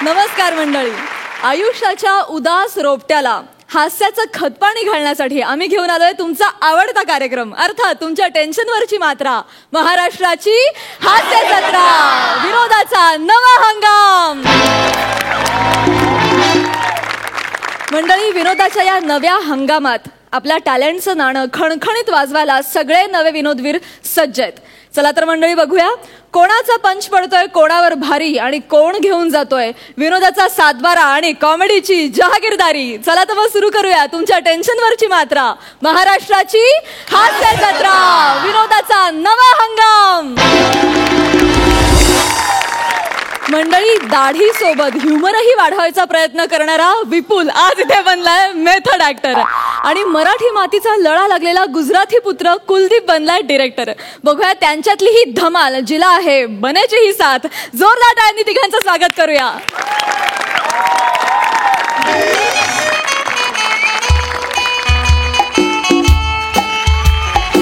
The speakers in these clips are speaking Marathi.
नमस्कार मंडळी. आयुष्याच्या उदास रोपट्याला हास्याचं खतपाणी घालण्यासाठी आम्ही घेऊन आलोय तुमचा आवडता कार्यक्रम, अर्थात तुमच्या टेन्शनवरची मात्रा, महाराष्ट्राची हास्य जत्रा, विनोदाचा नवा हंगाम. मंडळी, विनोदाच्या या नव्या हंगामात आपल्या टॅलेंटचं नाणं खणखणीत वाजवायला सगळे नवे विनोदवीर सज्ज आहेत. चला तर मंडळी, बघूया कोणाचा पंच पडतोय कोणावर भारी आणि कोण घेऊन जातोय विनोदाचा सातबारा आणि कॉमेडीची जहागीरदारी. चला तर मग सुरू करूया तुमच्या टेन्शनवरची मात्रा, महाराष्ट्राची हास्य जत्रा, विनोदाचा नवा हंगाम. मंडळी, दाढी सोबत ह्युमरही वाढवायचा प्रयत्न करणारा विपुल आज इथे बनलाय मेथड ऍक्टर आणि मराठी मातीचा लळा लागलेला गुजराती पुत्र कुलदीप बनलाय डिरेक्टर. बघूया त्यांच्यातली ही धमाल जिला आहे बनेची ही साथ. जोरदार टाळ्यांनी तिघांचं स्वागत करूया.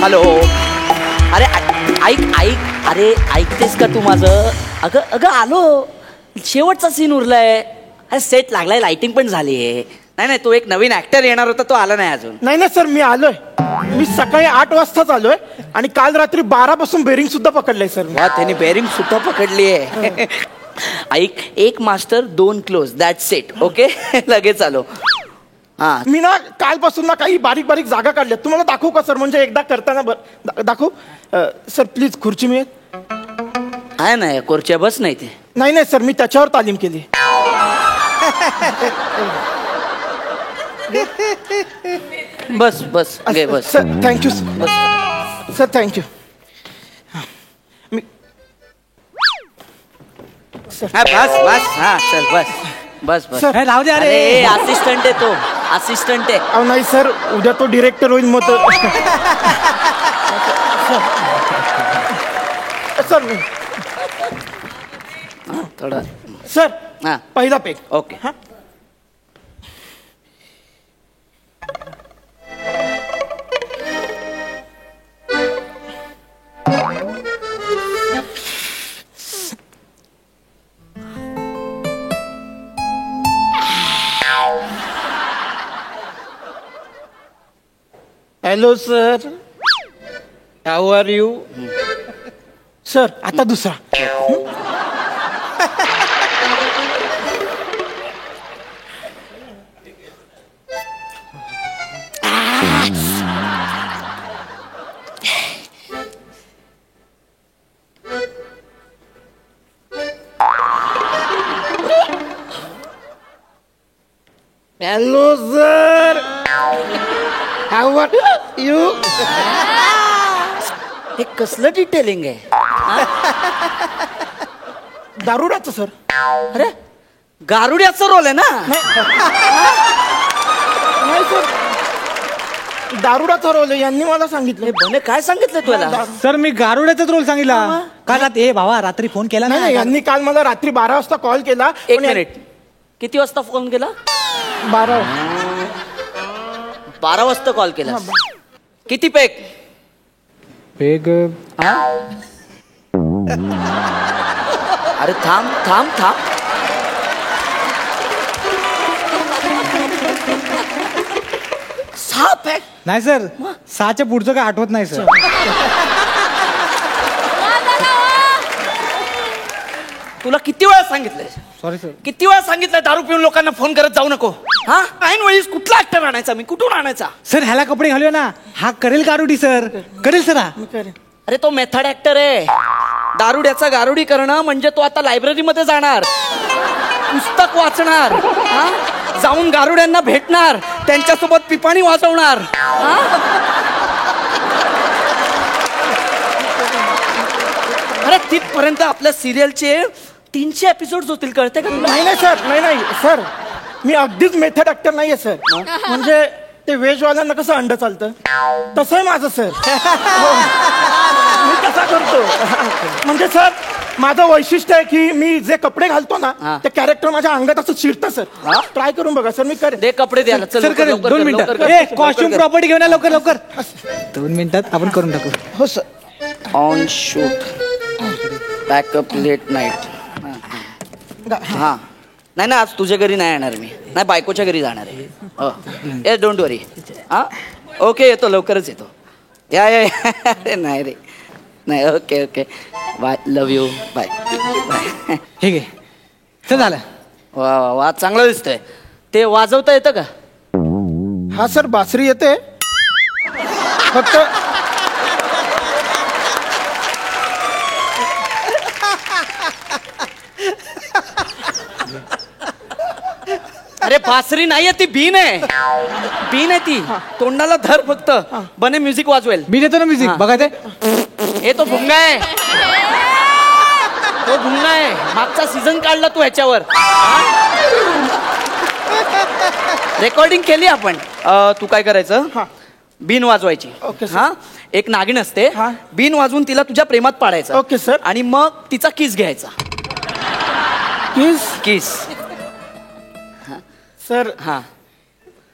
हॅलो. अरे ऐक अरे ऐकतेस का तू माझं? अगं आलो, शेवटचा सीन उरलाय. अरे सेट लागलाय, लाइटिंग पण झाली आहे. नाही तो एक नवीन ऍक्टर येणार होता, तो आला नाही अजून. नाही सर, मी आलोय. मी सकाळी 8 वाजताच आलोय आणि काल रात्री 12 पासून बेरिंग सुद्धा पकडलंय सर. वा, त्याने बेरिंग सुद्धा पकडली आहे. ऐक, 1 master 2 close, that's it. Okay, लगेच आलो. हा, मी ना कालपासून ना काही बारीक बारीक जागा काढल्यात. तुम्हाला दाखवू का सर? म्हणजे एकदा करताना दाखवू सर? प्लीज खुर्ची मिळेल? आहे ना, खुर्च्या बस नाही ते. नाही सर, मी त्याच्यावर तालीम केली. बस बस घे बस. Sir thank you sir, thank you. बस बस. हा चल बस बस. राहू दे. अरे असिस्टंट आहे तो, असिस्टंट आहे. अहो नाही सर, उद्या तो डिरेक्टर होईल मग सर. थोडं सर. हा, पहिला पेक. ओके. हा, hello sir, how are you? Sir आता दुसरा. Hello sir, how are you? हे कसलं डिटेलिंग आहे? दारुडाचं सर. अरे गारुड्याचा रोल आहे ना? नाही सर, दारुडाचा रोल आहे. यांनी मला सांगितलं. बने काय सांगितलं तुला? सर मी गारुड्याचाच रोल सांगितला. काल रात्री भावा रात्री फोन केला नाही, यांनी काल मला रात्री 12 वाजता कॉल केला. 1 मिनिट, किती वाजता फोन केला? 12 वाजता कॉल केला. किती पेक? पेग अरे थांब थांब थांब. 6 पेक? नाही सर, 6च्या पुढचं काय आठवत नाही सर. तुला किती वेळा सांगितलंय? Sorry sir. किती वेळा सांगितलंय दारू पिऊन लोकांना फोन करत जाऊ नको? हा, ऐन वेळीस कुठला ऍक्टर आणायचा? मी कुठून आणायचा? सर ह्याला कपडे घालूया ना, हा करेल गारुडी सर, करेल सर हा. अरे तो मेथड ऍक्टर आहे. दारुड्याचा गारुडी करणं म्हणजे तो आता लायब्ररीमध्ये जाणार, पुस्तक वाचणार, जाऊन गारुड्यांना भेटणार, त्यांच्यासोबत पिपाणी वाजवणार. अरे तिथपर्यंत आपल्या सिरियलचे 300 एपिसोड होतील, कळते का? नाही सर, नाही सर, मी अगदीच मेथड ऍक्टर नाहीये सर. म्हणजे ते व्हेजवाल्यांना कसं अंड चालतं तसं आहे माझं सर. मी कसा करतो म्हणजे सर, माझं वैशिष्ट्य आहे की मी जे कपडे घालतो ना ते कॅरेक्टर माझ्या अंगात असं शिरतं सर. ट्राय करून बघा सर. मी करेन. दे कपडे द्यायला. सर करेल. 2 मिनिटं. कॉस्ट्युम प्रॉपर्टी घेऊन लवकर लवकर. 2 मिनिटात आपण करून टाकू. हो sir. On shoot, backup late night. हा नाही ना, आज तुझ्या घरी नाही येणार मी, नाही बायकोच्या घरी जाणार आहे. डोंट वरी. हा ओके, येतो, लवकरच येतो. या अरे नाही रे, नाही. Okay okay, bye, love you, bye bye. हे घे, चल झालं. वा वा वा, चांगलं दिसतंय. ते वाजवता येतं का? हा सर, बासरी येते फक्त. अरे बासरी नाहीये ती, बीन आहे. बीन आहे ती, तोंडाला धर फक्त, बने म्युझिक वाजवेल. मी देतो ना म्युझिक, बघा ते. हे तो भुंगा आहे, तो भुंगा आहे. मागचा सीझन काढला तू ह्याच्यावर. रेकॉर्डिंग केली आपण. तू काय करायचं, बीन वाजवायची. Okay sir. हा, एक नागिन असते, हा. बीन वाजवून तिला तुझ्या प्रेमात पाडायचं. Okay sir. आणि मग तिचा किस घ्यायचा. किस. किस. सर, हा,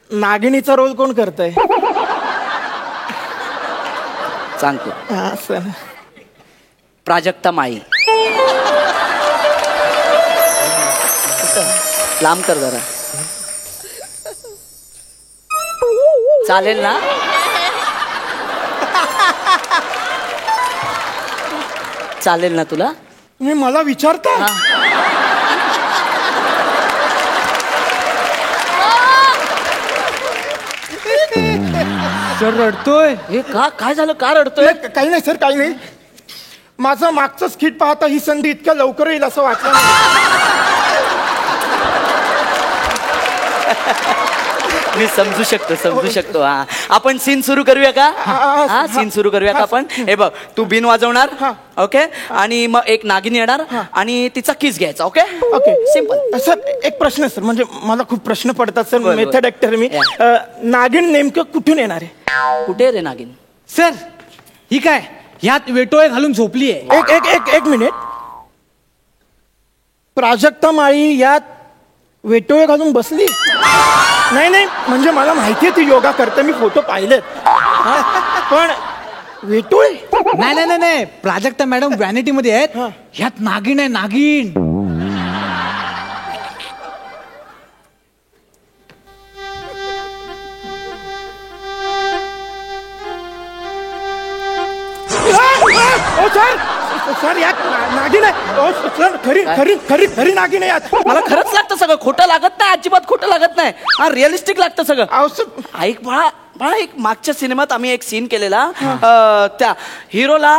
नागिनीचा रोल कोण करतंय? सांगतो. हा सर. प्राजक्ता माळी. लांब कर जरा. चालेल ना? चालेल ना तुला? तुम्ही मला विचारता? हा. सर रडतोय. हे का, काय झालं, का रडतोय? नाही, काही नाही सर, काही नाही. माझं मागचं स्किट पाहता ही संधी इतक्या लवकर येईल असं वाटलं नाही. मी समजू शकतो. हा, आपण सीन सुरू करूया का? हा, सीन सुरू करूया का आपण? हे बघ, तू बिन वाजवणार, ओके, आणि मग एक नागिन येणार आणि तिचा किस घ्यायचा. Okay okay, simple. सर एक प्रश्न आहे सर, म्हणजे मला खूप प्रश्न पडतात सर. बरं, मेथड ऍक्टर मी. नागिन नेमकं कुठून येणार आहे? कुठे रे नागिन? सर ही काय, ह्यात वेटोळे घालून झोपली आहे. एक एक एक एक मिनिट. प्राजक्ता माळी यात वेटोळे घालून बसली? नाही नाही, म्हणजे मला माहिती आहे ती योगा करते, मी फोटो पाहिलेत. पण वेटोळे? नाही नाही नाही नाही, प्राजक्ता मॅडम व्हॅनिटी मध्ये आहेत. ह्यात नागिन आहे, नागिन. ओ सर, सर यात नागिन आहे. ओ सर, खरी खरी खरी खरी नागिन आहे यात. मला खरंच लागतं सगळं, खोटं लागत नाही, अजिबात खोटं लागत नाही. हा, रिअलिस्टिक लागतं सगळं. अहो सर, ऐक बाळा, बाळा, एक मागच्या सिनेमात आम्ही एक सीन केलेला. त्या हिरोला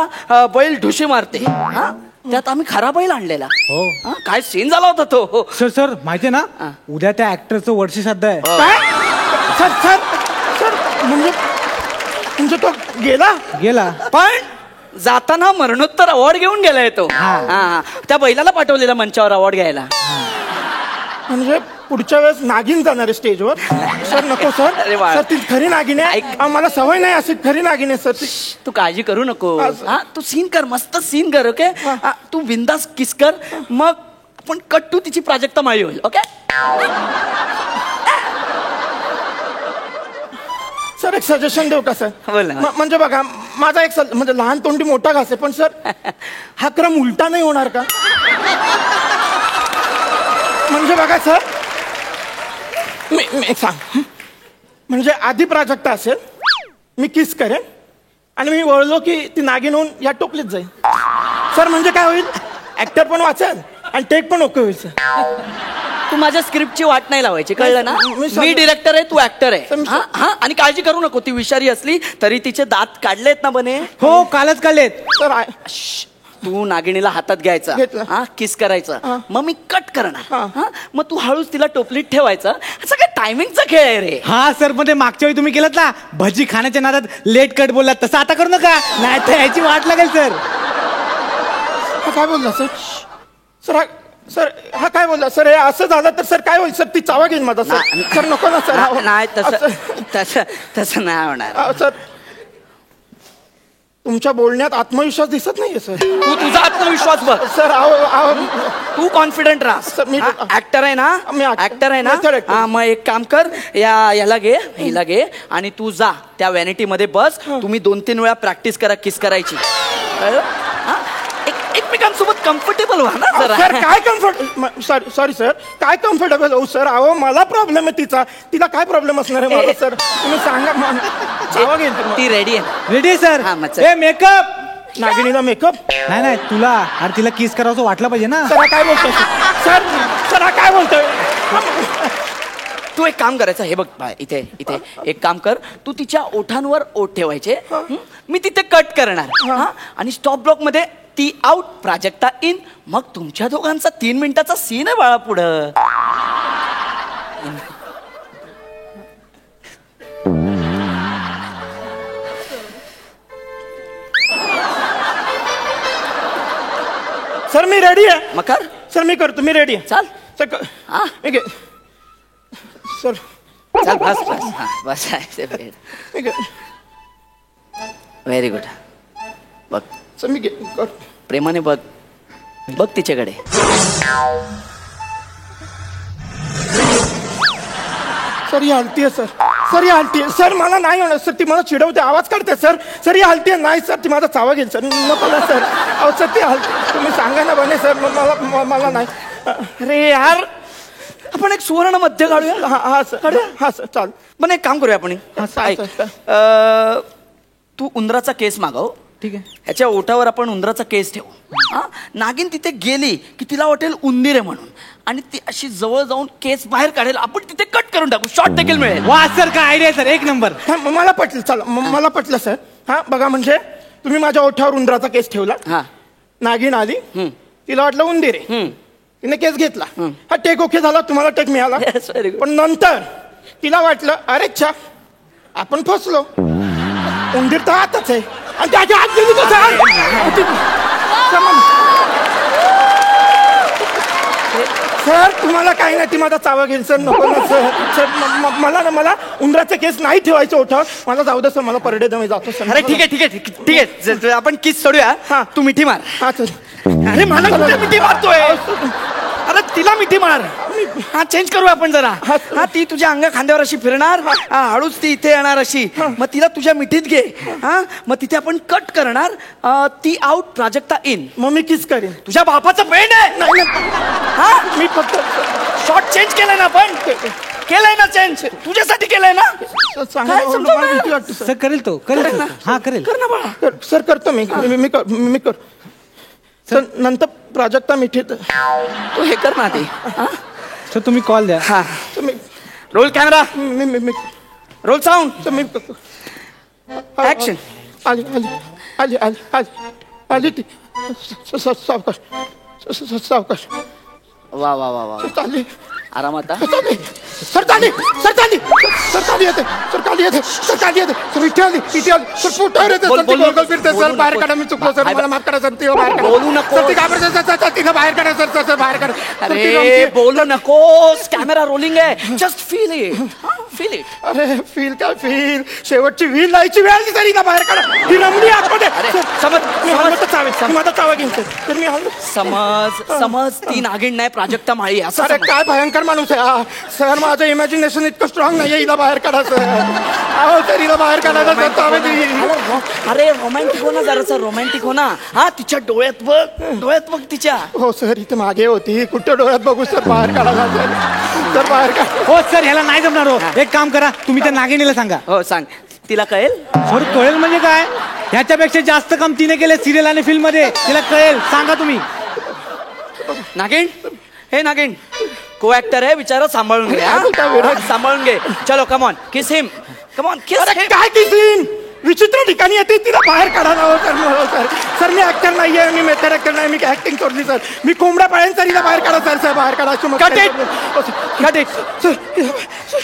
बैल ढुशी मारते, हा, त्यात आम्ही खरा बैल आणलेला. हा, काय सीन झाला होता तो. सर सर माहितीये ना, उद्या त्या ऍक्टरचं वर्षश्राद्ध आहे. काय? सर सर सर, म्हणजे तो गेला? पण जाताना मरणोत्तर अवॉर्ड घेऊन गेलाय तो. हा, त्या बैलाला पाठवलेला मंचावर अवॉर्ड घ्यायला. म्हणजे पुढच्या वेळेस नागिन जाणार आहे स्टेजवर? सर नको सर. अरे वा. सर ती खरी नागिन आहे. ऐक. मला सवय नाही अशी, खरी नागिन आहे सर ती. तू काळजी करू नको. असं. हा, तू सीन कर, मस्त सीन कर. ओके, तू बिंदास किस कर, मग आपण कट टू तिची प्राजक्ता माळी होईल. ओके सर, एक सजेशन देऊ का सर? बोल ना. म्हणजे बघा, माझा एक म्हणजे लहान तोंडी मोठा घास आहे, पण सर हा क्रम उलटा नाही होणार का? म्हणजे बघा सर, मी एक सांग, म्हणजे आधी प्राजक्ता असेल, मी किस करेन आणि मी वळलो की ती नागिन होऊन या टोपलीत जाईल. सर म्हणजे काय होईल, ऍक्टर पण वाचेल आणि टेक पण ओके होईल सर. तू माझ्या स्क्रिप्टची वाट नाही लावायची, कळलं ना? मी डिरेक्टर आहे, तू ऍक्टर आहे. हा, हा, आणि काळजी करू नको. ती विषारी असली तरी तिचे दात काढलेत ना बने? हो, कालच काढलेत. सर तू नागिणीला हातात घ्यायचा, घेतलं. हा, किस करायचं, मग मी कट करणार. हा. हा, मग तू हळूच तिला टोपलीत ठेवायचं. असं काय टायमिंगचा खेळ आहे रे. हा सर, पण ते मागच्या वेळी तुम्ही केलं ना, भजी खाण्याच्या नादात लेट कट बोललात, तसं आता करू नका, नाही तर याची वाट लागेल सर. काय बोलला सर? सर हा काय बोलला सर? हे असं झालं तर सर काय होईल सर? ती चावा घेईन माझा सर. सर नको ना सर. नाही, तसं नाही होणार. सर, तुमच्या बोलण्यात आत्मविश्वास दिसत नाहीये सर. तू तुझा आत्मविश्वास बघ सर. तू कॉन्फिडंट राहा. सर, मी ऍक्टर आहे ना, मी actor. ऍक्टर आहे ना. Method actor. हा, मग एक काम कर, याला घे, हिला घे आणि तू जा त्या व्हॅनिटी मध्ये बस. तुम्ही 2-3 वेळा प्रॅक्टिस करा किस करायची. कळलं? हा, एक एकमेकांसोबत कम्फर्टेबल व्हा ना सर जरा. काय कम्फर्ट सॉरी सर काय कम्फर्टेबल हो सर अहो मला प्रॉब्लेम आहे तिला काय प्रॉब्लेम असणार आहे मला सर तुम्ही सांगा जावा घेईन ती रेडी आहे. रेडी आहे हा, सर मग चल. ए मेकअप नागिणीला मेकअप नाही नाही तुला अरे तिला किस करावं वाटलं पाहिजे ना. सर काय बोलतोय सर काय बोलतोय तू एक काम करायचं हे बघ इथे इथे एक काम कर तू तिच्या ओठांवर ओठ ठेवायचे मी तिथे कट करणार हा? आणि स्टॉप ब्लॉक मध्ये ती आउट प्राजक्ता इन मग तुमच्या दोघांचा 3 मिनिटाचा सीन आहे बाळा पुढं. सर मी रेडी आहे मग कर सर मी करतो मी रेडी आहे चाल सर हा ठीक आहे सर चाल बस बस हा बस ठीक आहे व्हेरी गुड बघ सर मी कर प्रेमाने बघ बघ तिच्याकडे. सर ही हलती आहे सर ही हलती आहे सर मला नाही होणार सर ती मला चिडवते आवाज काढते सर ही हलती आहे नाही सर ती माझा चावा घेईल सर नको ना सर अहो सर ती हलती तुम्ही सांगा ना बने सर मला नाही अरे यार आपण एक सुवर्ण मध्य काढूया. हा सर हा सर चाल पण एक काम करूया आपण हा, ऐक, चालतंय. तू उंदराचा केस मागव. ठीक आहे ह्याच्या ओठावर आपण उंदराचा केस ठेवू हा नागिन तिथे गेली की तिला वाटेल उंदीर आहे म्हणून आणि ती अशी जवळ जाऊन केस बाहेर काढेल आपण तिथे कट करून टाकू शॉर्ट देखील मिळेल. वा सर काय आयडिया सर एक नंबर. हा मला पटलं चला मला पटलं सर हा बघा म्हणजे तुम्ही माझ्या ओठावर उंदराचा केस ठेवला हा नागिन आली तिला वाटलं उंदीर आहे तिने केस घेतला हा टेक ओके झाला तुम्हाला टेक मिळाला Yes, very good. पण नंतर तिला वाटलं अरे छा आपण फसलो उंदीर तर आतच आहे आणि त्याच्या आत गेली तर सर तुम्हाला काही नाही ती माझा चावा घेईल सर नको ना सर मला उंदराचे केस नाही ठेवायचे ओठावर मला जाऊ दे सर मला परडे दमे जातो सर अरे ठीक आहे ठीक आहे ठीक आहे आपण किस सोडूया. हा. तू मिठी मार. हा सर अरे मला कुठे मिठी मारतोय अरे तिला मिठी मार. हा चेंज करू आपण जरा हा. हा ती तुझ्या अंगा खांद्यावर अशी फिरणार हा हळूच ती इथे येणार अशी मग तिला तुझ्या मिठीत घे हा मग तिथे आपण कट करणार ती आउट प्राजक्ता इन मग मी किस करेन तुझ्या बापाचं पेंड आहे नाही हा मी फक्त शॉर्ट चेंज केलाय ना आपण केलंय ना चेंज तुझ्यासाठी केलंय ना सांगा काय समजून मला नाही. भीती वाटते सर सर करेल तो करेल तो. हा करेल कर ना बाळा. सर करतो मी कर सर नंतर प्राजक्ता मिठीत तू हे कर ना आधी हा? सर तुम्ही कॉल द्या. हा तुम्ही रोल कॅमेरा मी रोल साऊंड तुम्ही ऍक्शन. आली ती सावकाश वा वा वा वा चालली आरामात हा? सर चाली येते सर इथे आली सर पोटावर येते बोल, सर ती बोल, गोल फिरते बोल, सर बोल, बाहेर बोल. काढा मी चुकलो सर मला माफ करा सर तिला बाहेर काढा बोलू नको. सर ती घाबरते सर तिला बाहेर काढा सर बाहेर काढा सर, ती अरे रमते. बोलू नकोस कॅमेरा रोलिंग आहे जस्ट फील इट अरे फील शेवटची व्हील लायची वेळ आली तरी ना बाहेर काढा ही रमली आतमध्ये अरे, सर, समज- मी समज- हलवत चावेल मी माझा चावा घेईन सर मी हलवत समज ती नागिण नाही प्राजक्ता माळी असं अरे समज. काय भयंकर माणूस आहे हा. सर माझं इमॅजिनेशन इतकं स्ट्रॉंग नाहीये हिला बाहेर काढा सर अहो सर हिला बाहेर काढा सर चावे देईल. अरे रोमॅन्टिक हो ना जरासा रोमॅन्टिक हो ना हा तिच्या डोळ्यात बघ तिच्या हो सर इथे मागे होती कुठं डोळ्यात बघू सर बाहेर काढा सर बाहेर काढा हो सर ह्याला नाही जमणार हो एक काम करा तुम्ही त्या नागिणीला सांगा. हो सांग तिला कळेल सर कळेल म्हणजे काय ह्याच्यापेक्षा जास्त काम तिने केले सिरियल आणि फिल्म मध्ये तिला कळेल सांगा तुम्ही. नागिण को ऍक्टर आहे बिचारा सांभाळून घे हा? सांभाळून घे चलो कमॉन किस हिम कमॉन किस अरे काय ती सीन विचित्र ठिकाणी येते तिला बाहेर काढा ना हो सर मी ऍक्टर नाहीये मी मेथड ऍक्टर नाही मी ऍक्टिंग सोडली सर मी कोंबड्या पाळेन सर हिला बाहेर काढा सर बाहेर काढा अशी मग Cut it. Cut it. Sir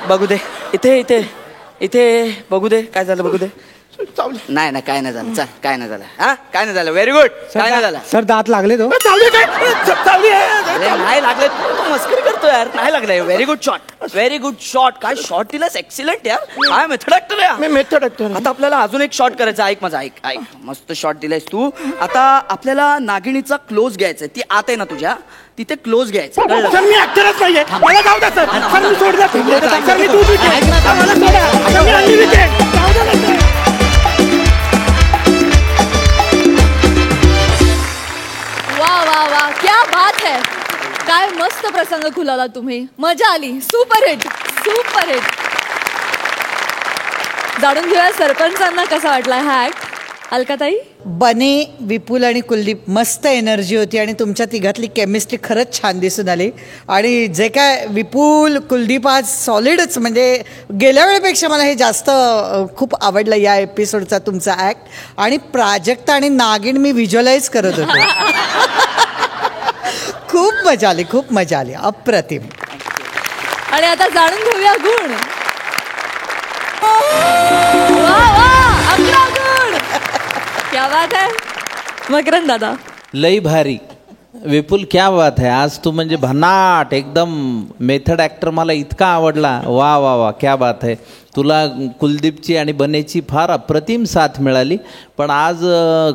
बघू दे इथे बघू दे काय झालं बघू दे चावली नाही काय नाही झालं चल काय नाही झालं हा काय नाही झालं व्हेरी गुड काय नाही झालं सर दात लागले तो. चावली काय अरे नाही लागले तू मस्करी करतो यार नाही लागलंय व्हेरी गुड शॉट काय शॉट दिलास एक्सिलंट यार काय मेथड ऍक्टर आहे मी मेथड ऍक्टर आता आपल्याला अजून एक शॉट करायचा ऐक माझा ऐक मस्त शॉट दिलायस तू आता आपल्याला नागिणीचा क्लोज घ्यायचा ती आत आहे ना तुझ्या तिथे क्लोज घ्यायचा कळलं सर मी ऍक्टरच नाहीये मला जाऊ द्या सर मी सोडला सर मी दूध विकेन मला सोडा मी अंडी विकेन जाऊ द्या ना सर काय मस्त प्रसंग खुलवला तुम्ही, मजा आली. Superhit superhit. जाणून घेऊया सरपंचांना कसा वाटला हा ऍक्ट. अलकाताई. बने, विपुल आणि कुलदीप मस्त एनर्जी होती आणि तुमच्या तिघातली केमिस्ट्री खरंच छान दिसून आली. आणि जे काय विपुल कुलदीप आज सॉलिडच, म्हणजे गेल्या वेळेपेक्षा मला हे जास्त खूप आवडलं या एपिसोडचा तुमचा ॲक्ट. आणि प्राजक्ता आणि नागिन मी व्हिज्युअलाइज करत होते. खूप मजा आली, खूप मजा आली, अप्रतिम. आणि आता जाणून घेऊया गुण. वा वा 11 गुण. क्या बात है. मकरंद दादा. लई भारी. विपुल क्या बात है, आज तू म्हणजे भन्नाट एकदम मेथड ॲक्टर मला इतका आवडला. वा वा वा क्या बात है. तुला कुलदीपची आणि बनेची फार अप्रतिम साथ मिळाली, पण आज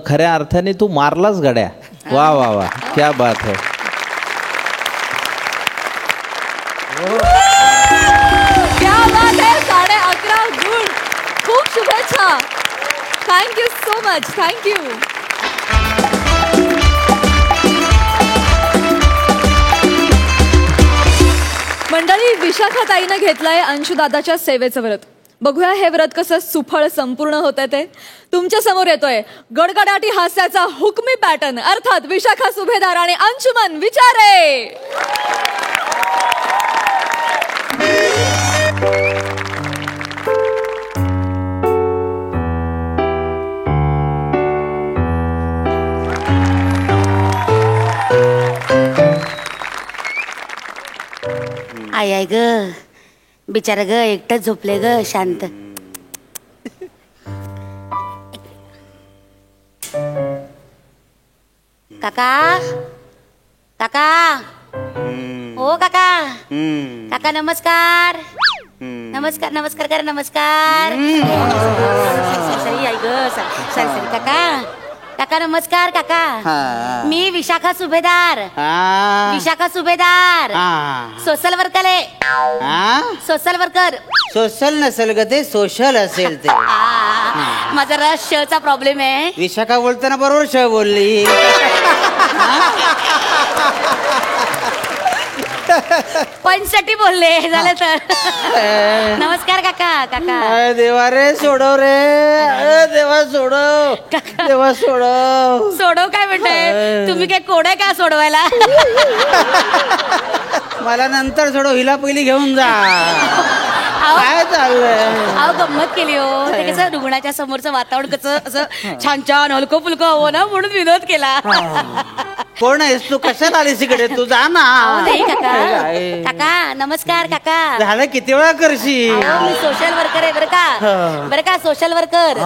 खऱ्या अर्थाने तू मारलाच गड्या. वा वा वा क्या बात है. क्या बात है. 11.5 गुण. खूप शुभेच्छा. Thank you so much. थँक्यू. मंडळी, विशाखाताईनं घेतलंय अंशुदादाच्या सेवेचं व्रत. बघूया हे व्रत कसं सुफळ संपूर्ण होतंय ते. तुमच्या समोर येतोय गडगडाटी हास्याचा हुकमी पॅटर्न, अर्थात विशाखा सुभेदार आणि अंशुमन विचारे. आय आय ग, बिचारा ग एकटंच झोपले ग शांत. काका काका. हो काका. काका नमस्कार. नमस्कार नमस्कार करा. नमस्कार. सरी आई ग. सरी काका. काका नमस्कार. काका मी विशाखा सुभेदार. विशाखा सुभेदार. सोशल वर्कर आहे. Social worker. सोशल नसेल ग ते, सोशल असेल ते. माझा रस चा प्रॉब्लेम आहे. विशाखा बोलताना बरोबर श बोलली. पंचसाठी बोलले झालं तर. नमस्कार काका. काका देवा रे सोडव रे. देवा सोडव. देवा सोडव. सोडव काय म्हणताय तुम्ही? काय कोडे का सोडवायला? मला नंतर सोडव, हिला पहिली घेऊन जा. काय चाललंय? अहो गंमत केली हो. ते कसं रुग्णाच्या समोरचं वातावरण कसं असं छान छान हलकं फुलकं हवं ना, म्हणून विनोद केला. कोण आहेस तू? कशात आलीस इकडे? तू जा ना. नाही काका. काका नमस्कार. काका झालं किती वेळा करशील? मी सोशल वर्कर आहे बरं का. बरं का सोशल वर्कर.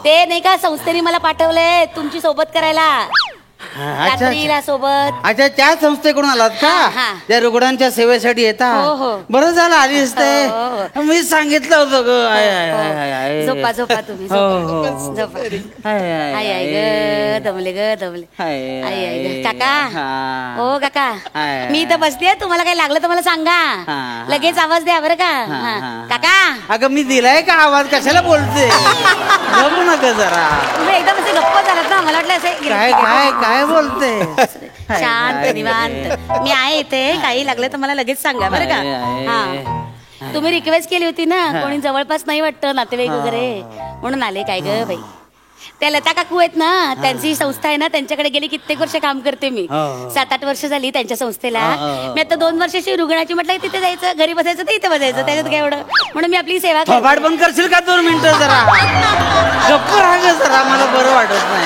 ते नाही का संस्थेने मला पाठवलंय तुमची सोबत करायला. रात्रीला सोबत. अच्छा, त्या संस्थेकडून आलात का? त्या रुग्णांच्या सेवेसाठी येतात. बरं झालं आलीस ते. मी सांगितलं होतं ग. झोपा झोपा तुम्ही. झोपा. आई आई ग दमले ग दमले. आई आई ग. काका. हो काका. मी इथं बसते, तुम्हाला काही लागलं तर मला सांगा. लगेच आवाज द्या बरं का. काका. अगं मी दिलाय का आवाज? कशाला बोलते? बघू नका जरा. तुम्ही एकदम असे गप्प झालात ना, मला वाटलं असे काय काय काय बोलते? शांत निवांत. मी आहे इथे, काही लागलं तर मला लगेच सांगा बरं का. हा तुम्ही रिक्वेस्ट केली होती ना, कोणी जवळपास नाही वाटतं नातेवाईक वगैरे, म्हणून आले. काय ग बाई, त्या लता काकू आहेत ना, त्यांची संस्था आहे ना, त्यांच्याकडे गेली कित्येक वर्ष काम करते मी. 7-8 वर्ष झाली त्यांच्या संस्थेला. मी आता 2 वर्षाची रुग्णाची म्हटलं तिथे जायचं, घरी बसायचं तर इथे बसायचं, त्याच्यात काय एवढं. म्हणून मी आपली सेवा करते. थोबाड बंद करशील का 2 मिनिटं जरा? गप्प राहा ग जरा, मला बरं वाटत नाही.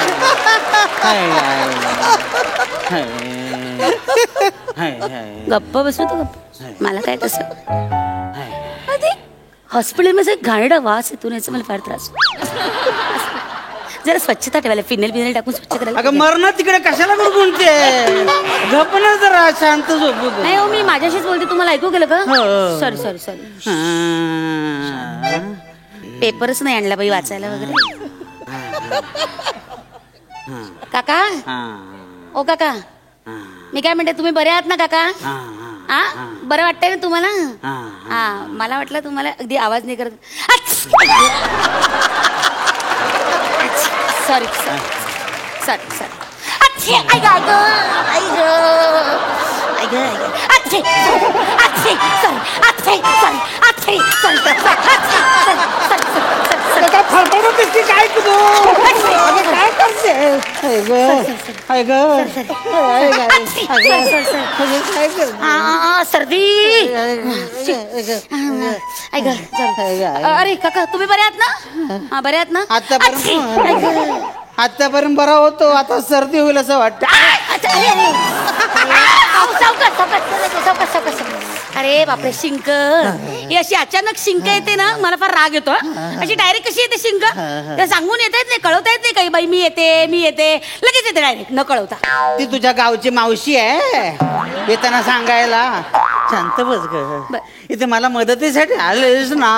गप्प बसू तू गप्प. मला काय तसं हॉस्पिटलमध्ये घाणेरडा वास येतो, याचा मला फार त्रास. जरा स्वच्छता ठेवायला, फिनेल बिनेल टाकून स्वच्छ करायला. अगं मरण तिकडे कशाला गुणगुणते? गप्प ना जरा, शांत झोपू. नाही हो, मी माझ्याशीच बोलते. तुम्हाला ऐकू गेलं का? Sorry sorry sorry. पेपरच नाही आणला बाई वाचायला वगैरे. काका. ओ काका, मी काय म्हणते, तुम्ही बरे आहात ना काका? हा बरं वाटतंय ना तुम्हाला? हा मला वाटलं तुम्हाला अगदी आवाज नाही करत. Sorry sorry sorry sorry. काय तू काय करते सर्दी. अरे काका तुम्ही बरे आहात ना? हा बरे आहात ना? आतापर्यंत बरा होतो, आता सर्दी होईल असं वाटतं. अरे बापरे शिंक. ही अशी अचानक शिंक येते ना, मला फार राग येतो. अशी डायरेक्ट कशी येते शिंक? सांगून येता येत नाही, कळवता येत नाही काही. बाई मी येते लगेच येते डायरेक्ट न कळवता. ती तुझ्या गावची मावशी आहे, येताना सांगायला. शांत बस ग, इथे मला मदतीसाठी आलेस ना.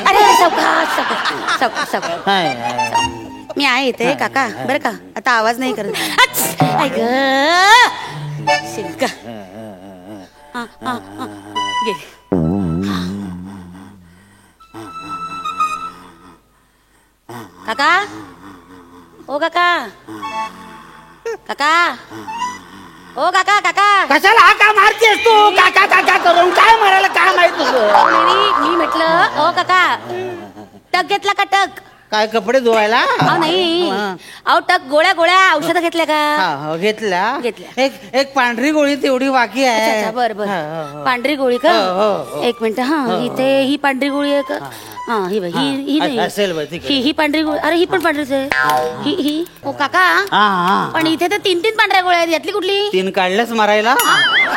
अरे सावकाश. मी आहे इथे काका बरं का, आता आवाज नाही करत. ऐक शिंक. गे काका. ओ काका. ओ काका. कशाला हा का मारतेस तू? काका करून काय मारायला काम आहे तुझं? मी म्हटलं ओ काका टक घेतला का टक? काय कपडे धुवायला? नाही अहो टक गोळ्या औषधं घेतल्या का? घेतल्या. एक पांढरी गोळी तेवढी बाकी आहे. बरं पांढरी गोळी का? एक मिनिट. हा इथे ही पांढरी गोळी आहे का? हा ही नाही असेल ही पांढरी गोळी. अरे ही पण पांढरीच आहे. ही ओ काका पण इथे तर 3 पांढऱ्या गोळ्या आहेत, यातली कुठली? 3 काढल्यास मारायला?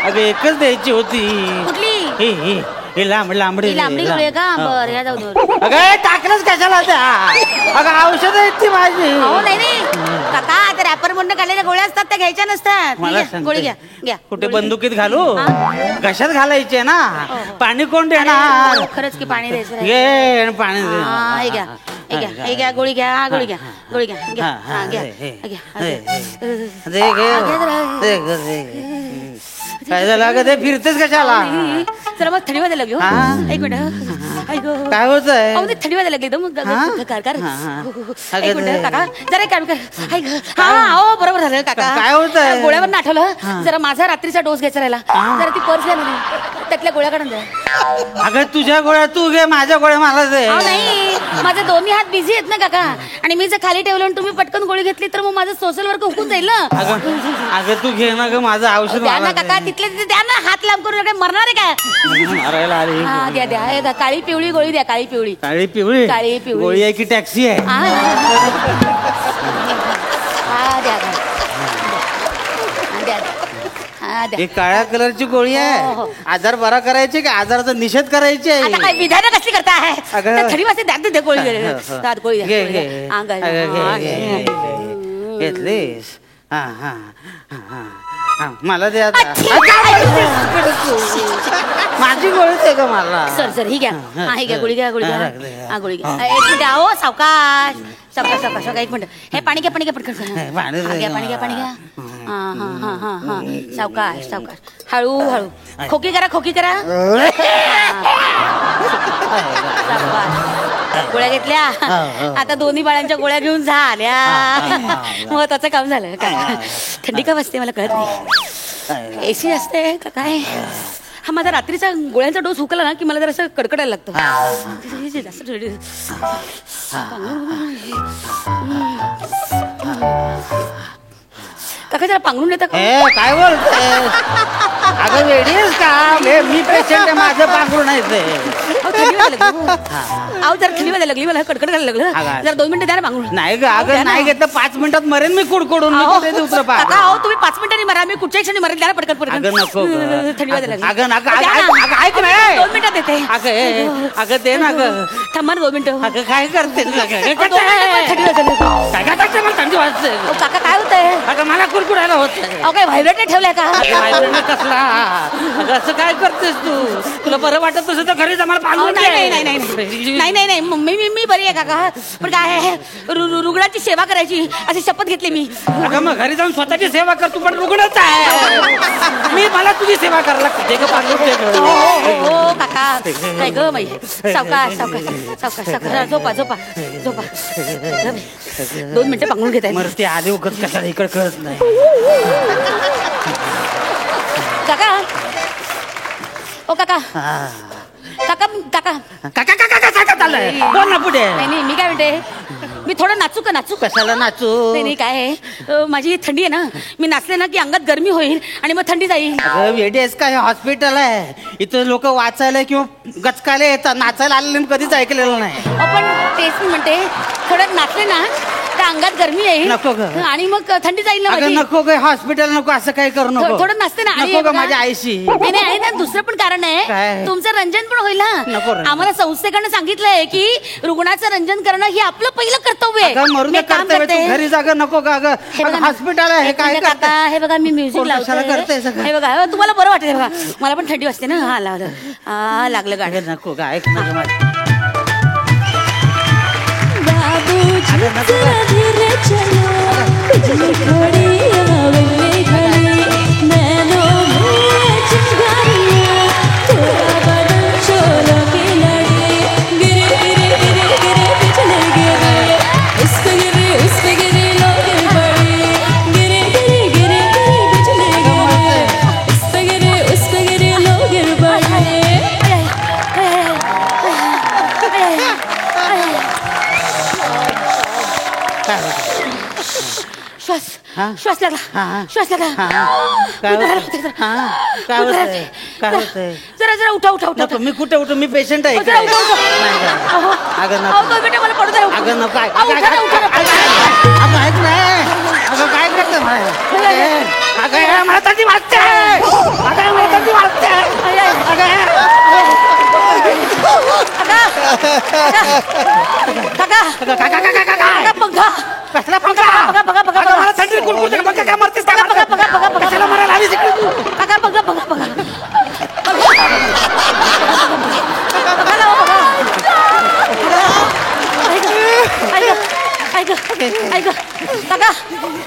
अगं एकच द्यायची होती. कुठली? ही लांबडी गोळी आहे का? बरं या जाऊ दे. अगं टाकलंच कशाला त्या? अगं औषध आहेत ती माझी. हो नाही काका, आता रॅपर मधून काढलेल्या गोळ्या असतात त्या घ्यायच्या नसतात. गोळी घ्या. कुठे बंदुकीत घालू? कशात घालायचे ना? पाणी कोण देणार? खरंच की पाणी द्यायचं. घे पाणी दे. हे घ्या गोळी घ्या. काय झालं अगं? ते फिरतेच कशाला? जरा मग थंडी वाजायला लागली. एक मिनिट. काय होत आहे? थंडी वाजायला लागली एकदम. एक मिनिट काका जरा काम कर. हो बरोबर झालं काका. काय होत आहे? गोळ्यावर आठवलं जरा माझा रात्रीचा डोस घ्यायचा राहिला. जरा ती पर्स घ्या ना, त्यातल्या गोळ्या काढून द्या. अगं तुझ्या गोळ्या तू घे, माझ्या गोळ्या मला दे. नाही माझे दोन्ही हात बिझी आहेत ना काका, आणि मी जर खाली ठेवलं आणि तुम्ही पटकन गोळी घेतली तर मग माझं सोशल वर्क हुकून जाईल ना. अगं तू घे ना ग माझं औषध. द्या ना काका, तिथले तिथे द्या ना. हात लांब करून काय मरणार आहे काय? मारायला आली. द्या काळी पिवळी गोळी द्या. काळी पिवळी गोळी आहे की टॅक्सी आहे? द्या. काळ्या कलरची गोळी आहे. आजार बरा करायची का आजाराचा निषेध करायची आहे? आता काय विधान कसली करताय? थंडी वाजते द्या गोळी घेतलीस? मला दे आता. माझी गोळी आहे का मला? सर ही घ्या. ही घ्या गोळी घ्या. गोळी घ्या. एक मिनिट आहो सावकाश. एक मिनिट. हे पाणी घ्या पटकन. पाणी घ्या. सावकाश हळू. खोकी करा. गोळ्या घेतल्या. आता दोन्ही बाळांच्या गोळ्या घेऊन झाल्या. मग त्याचं काम झालं. थंडी का वाजते मला कळत नाही. एसी असते का काय? हा माझा रात्रीचा गोळ्यांचा डोस हुकला ना की मला जरा असं कडकडायला लागतं. काका जरा पांघरून देता का? काय बोलतोय? अगं वेडी आहेस का? मी पेशंट आहे, माझं पांघरून आहे ते. जरा थंडी वाजायला लागली, मला कडकड करायला लागलं. जरा 2 मिनिटं द्या ना पांघरून. नाही ग अगं नाही घेतलं 5 मिनिटात मरेन मी कुडकुडून. काका तुम्ही 5 मिनिटांनी मरा, मी कुठच्या क्षणी मरेल. द्या ना पटकन. नको थंडी वाजायला लागली. अगं ऐक ना. 2 मिनिटात देते. अगं दे ना ग. थांबा 2 मिनिटं. अगं काय करते? थंडी वाजते. काका काय होतंय? अगं मला कुडकुडायला होत. काय व्हायब्रेट ठेवलाय का? कसला? अगं असं काय करतेस तू? तुला बरं वाटत तसं तर घरी आम्हाला पांघरून. नाही मी बरी आहे काका. पण काय आहे रुग्णाची सेवा करायची अशी शपथ घेतली मी. अगं मग घरी जाऊन स्वतःची सेवा कर. तू पण रुग्णच आहे. मला तुझी सेवा करायला लागते. हो काका. काय ग बाई. सावकाश. झोपा 2 मिनिटं पांघरून घेताय. मरते आले उगत कशाला इकडे कळत नाही. काका ओ काका काका काका काका काका काका काय चाललंय बोल ना पुढे. नाही मी काय म्हणते मी थोडं नाचू का नाचू कशाला नाचू. नाही काय आहे माझी थंडी आहे ना मी नाचले ना की अंगात गरमी होईल आणि मग थंडी जाईल. वेडी आहेस का हे हॉस्पिटल आहे इथं लोक वाचायला किंवा गचकायला येतात नाचायला आलेले मी कधीच ऐकलेलं नाही. आपण तेच मी म्हणते थोडं नाचले ना तर अंगात गरमी येईल नको ग. आणि मग थंडी जाईल ना अगं माझी. नको ग हॉस्पिटल नको असं काही करू नको. थोडं नाचते ना आणि नको ग बघा. माझ्या आईशी. नाही नाही, आहे ना दुसरं पण कारण आहे काय? तुमचं रंजन पण होईल नको ना. रंजन. आम्हाला संस्थेकडनं सांगितलंय की रुग्णाचं रंजन करणं हे आपलं पहिलं कर्तव्य अगं मरून मी एक काम कर्तव्य करते. तू घरी जागा नको का ग हे बघा ना. हॉस्पिटल आहे हे एक काय मिनिट काका, करते. हे बघा मी म्युझिक कोण कशाला करते लावते सगळं? हे बघा तुम्हाला बरं वाटेल हे बघा मला पण थंडी वाजते ना. हा लावलं हा लागलं गाणं. अगं नको का ऐक ना ग माझं. श्वास हा? श्वास लागला हा. श्वास लागला. काय उभं होतंय? राहा, उभं राहा. हा, काय उभं राहा. होतंय? काय होतंय? जरा जरा उठा उठा उठा नको मी कुठे उठू मी पेशंट आहे जरा उठा उठा. नाही, नाही. अहो, अगं अहो, नको तो बेटा मला पडू द्या. अगं नको ऐक अहो, उठा ना, उठा ना. अगं ऐक ना अगं काय करते अगं हे मला थंडी वाजते अगं मला थंडी वाजते काका काका काका काका काका पंखा कसला पंखा बघा बघा बघा अगं मला थंडी कुरकुरते पंखा काय मरतेस का बघा बघा बघा बघा कशाला मरायला आलीस इकडे तू काका बघा बघा बघा ऐक काका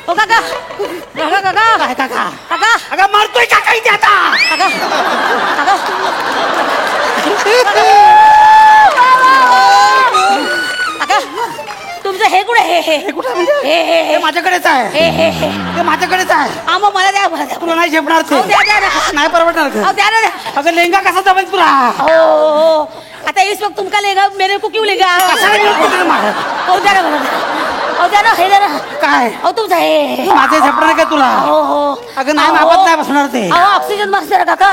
ओ काका काका काका काय काका काका अगं मरतोय काका इथे आता काका काका काका तुमचं हे कुठे हे कुठं म्हणजे हे हे माझ्याकडेच आहे हे ते माझ्याकडेच आहे हा मग मला द्या मला द्या तुला नाही झेपणार ते अहो, द्या द्या द्या. नाही परवडणार अहो, द्या ना द्या अगं लेंगा कसा जमायच तुला हो आता इस वक्त तुमका लेगा मेरे को क्यों लेगा कशाला घेऊन कुठे मारत? अहो द्या ना मला अहो द्या ना हे द्या ना काय अहो तुमचं हे माझे झेपणार काय तुला हो हो अगं नाही अहो. मापत नाही बसणार ते अहो ऑक्सिजन मास्क द्या ना काका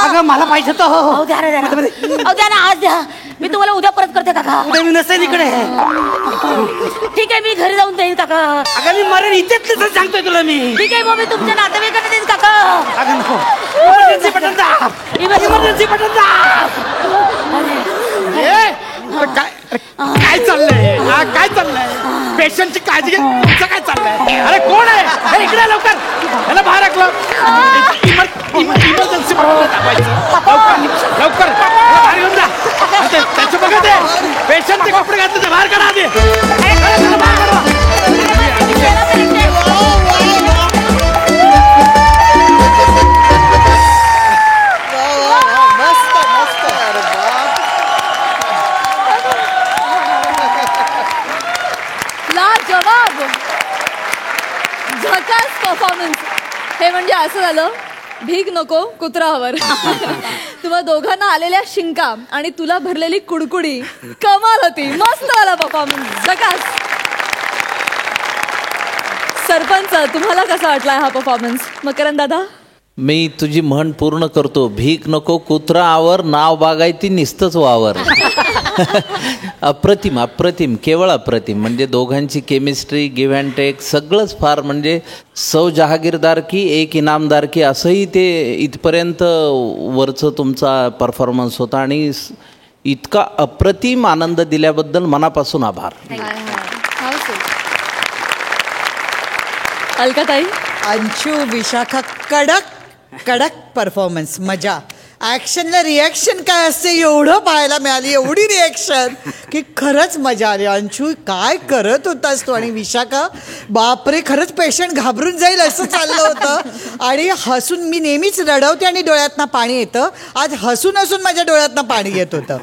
अगं मला पाहिजे तो अहो द्या ना द्या ना अहो द्या ना आज द्या मी तुम्हाला उद्या परत करते काका उद्या मी नसेल इकडे ठीक आहे मी घरी जाऊन देईन काका अगं मी मरेन इथेच तसं सांगतोय तुला मी ठीक आहे मग मी तुमच्या नातेवाईकांना देईन काका अगं नको इमर्जन्सी बटन दाब इमर्जन्सी बटन दाब काय चाललंय हा काय चाललंय पेशंटची काळजी घे तुमचं काय चाललंय अरे कोण आहे हे इकडे लवकर त्याला बाहेर टाकलं इमर्जन्सी लवकर लवकर त्याला बाहेर घेऊन जा त्याचं बघा ते पेशंटचे कपडे घातले ते बाहेर काढा आधी त्याला बाहेर काढा. लाजवाब झकास परफॉर्मन्स. हे म्हणजे असं झालं भीक नको कुत्रावर. तुम्हा दोघांना आलेल्या शिंका आणि तुला भरलेली कुडकुडी कमाल होती. मस्त झाला परफॉर्मन्स झकास. सरपंच तुम्हाला कसा वाटलाय हा परफॉर्मन्स मकरंद दादा? मी तुझी म्हण पूर्ण करतो. भीक नको कुत्रा आवर नाव बागायती निस्तच वावर. अप्रतिम अप्रतिम केवळ अप्रतिम. म्हणजे दोघांची केमिस्ट्री गिव्ह अँड टेक सगळंच फार म्हणजे सौ जहागीरदार की एक इनामदार की असंही ते इथपर्यंत वरचं तुमचा परफॉर्मन्स होता आणि इतका अप्रतिम आनंद दिल्याबद्दल मनापासून आभार. अलकाताई? अंशू विशाखा कडक कडक परफॉर्मन्स मजा. ॲक्शनला रिॲक्शन काय असते एवढं पाहायला मिळाली एवढी रिॲक्शन की खरंच मजा आली. अंशू काय करत होतास तू आणि विशाखा बापरे खरंच पेशंट घाबरून जाईल असं चाललं होतं आणि हसून मी नेहमीच रडवते आणि डोळ्यातनं पाणी येतं. आज हसून हसून माझ्या डोळ्यातनं पाणी येत होतं.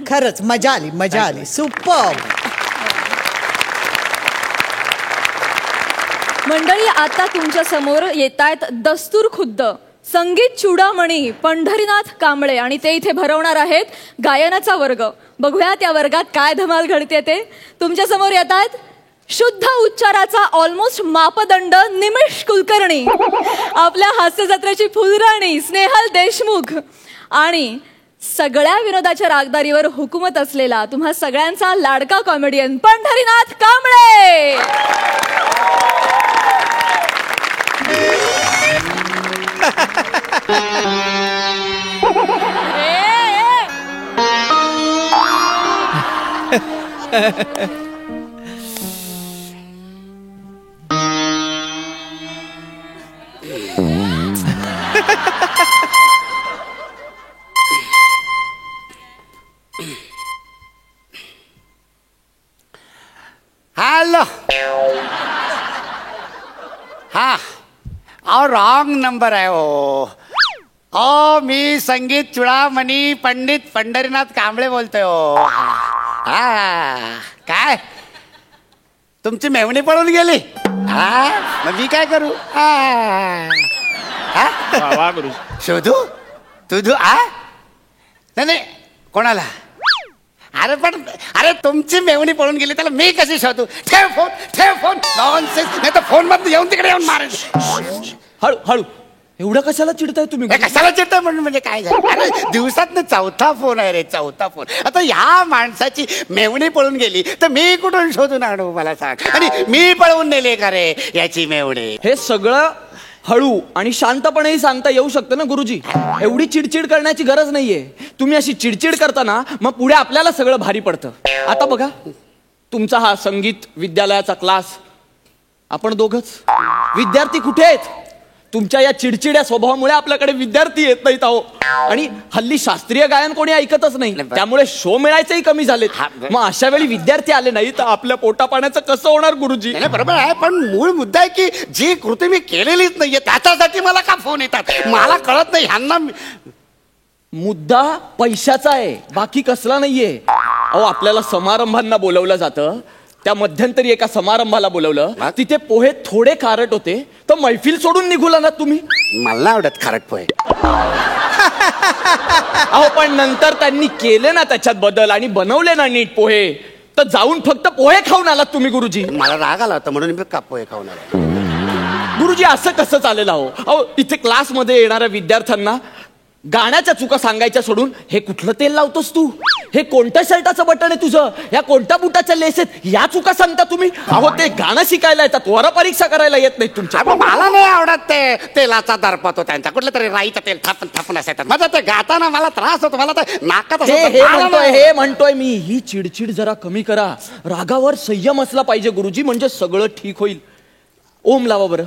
खरंच मजा आली मजा आली. सुपर. मंडळी आता तुमच्या समोर येत आहेत दस्तूर खुद्द संगीत चुडामणी पंढरीनाथ कांबळे आणि ते इथे भरवणार आहेत गायनाचा वर्ग. बघूया त्या वर्गात काय धमाल घडते ते. तुमच्या समोर येतात शुद्ध उच्चाराचा ऑलमोस्ट मापदंड निमिष कुलकर्णी, आपल्या हास्य जत्रेची फुलराणी स्नेहल देशमुख आणि सगळ्या विनोदाच्या रागदारीवर हुकूमत असलेला तुम्हा सगळ्यांचा लाडका कॉमेडियन पंढरीनाथ कांबळे. हॅलो. हा रॉंग नंबर आहे ओ मी संगीत चुडामणी पंडित पंढरीनाथ कांबळे बोलतोय हा काय तुमची मेवणी पळून गेली? मग मी काय करू? शोधू तुझू नाही कोणाला? अरे तुमची मेवणी पळून गेली त्याला मी कशी शोधू? ठेव फोन नॉनसेन्स. नाही तर फोन मध्ये येऊन तिकडे येऊन मारेल. हळू एवढं कशाला चिडताय तुम्ही? कशाला चिडताय म्हणून म्हणजे काय झालं? अरे दिवसात चौथा फोन आहे रे, चौथा फोन. आता ह्या माणसाची मेवणी पळून गेली तर मी कुठून शोधून आणू मला सांग? आणि मी पळवून नेले का रे याची मेवणी? हे सगळं हळू आणि शांतपणेही सांगता येऊ शकतं ना गुरुजी. एवढी चिडचिड करण्याची गरज नाहीये. तुम्ही अशी चिडचिड करता ना मग पुढे आपल्याला सगळं भारी पडतं. आता बघा तुमचा हा संगीत विद्यालयाचा क्लास, आपण दोघच विद्यार्थी कुठे आहेत? तुमच्या या चिडचिड्या स्वभावामुळे आपल्याकडे विद्यार्थी येत नाहीत अहो. आणि हल्ली शास्त्रीय गायन कोणी ऐकतच नाही, त्यामुळे शो मिळायचंही कमी झालेत. मग अशा वेळी विद्यार्थी आले नाही तर आपल्या पोटा पाण्याचं कसं होणार गुरुजी? बरोबर आहे, पण मूळ मुद्दा आहे की जी कृती मी केलेलीच नाहीये त्याच्यासाठी मला का फोन येतात मला कळत नाही. ह्यांना मुद्दा पैशाचा आहे, बाकी कसला नाहीये. अहो आपल्याला समारंभांना बोलवलं जातं. त्या मध्यंतरी एका समारंभाला बोलवलं, तिथे पोहे थोडे खारट होते तर मैफिल सोडून निघूला ना तुम्ही. मला नाही आवडत खारट पोहे. अहो पण नंतर त्यांनी केले ना त्याच्यात बदल आणि बनवले ना नीट पोहे, तर जाऊन फक्त पोहे खाऊन आलात तुम्ही गुरुजी. मला राग आला होता म्हणून मी का पोहे खाऊन आला. गुरुजी असं कसं चालेल? अहो इथे क्लासमध्ये येणाऱ्या विद्यार्थ्यांना गाण्याच्या चुका सांगायच्या सोडून हे कुठलं तेल लावतोस तू, हे कोणत्या शर्टाचं बटन आहे तुझं, या कोणत्या बुटाच्या लेस आहेत, या चुका सांगता तुम्ही. अहो ते गाणं शिकायला येतात, वर परीक्षा करायला येत नाही तुमच्या. मला नाही आवडत ते तेलाचा दर्प होतो त्यांचा. कुठलं तरी राईचं तेल थापून असायचं. माझं ते गाताना मला त्रास होतो. मला तर नाकात हे म्हणतोय मी, ही चिडचिड जरा कमी करा. रागावर संयम असला पाहिजे गुरुजी, म्हणजे सगळं ठीक होईल. ओम लावा बरं.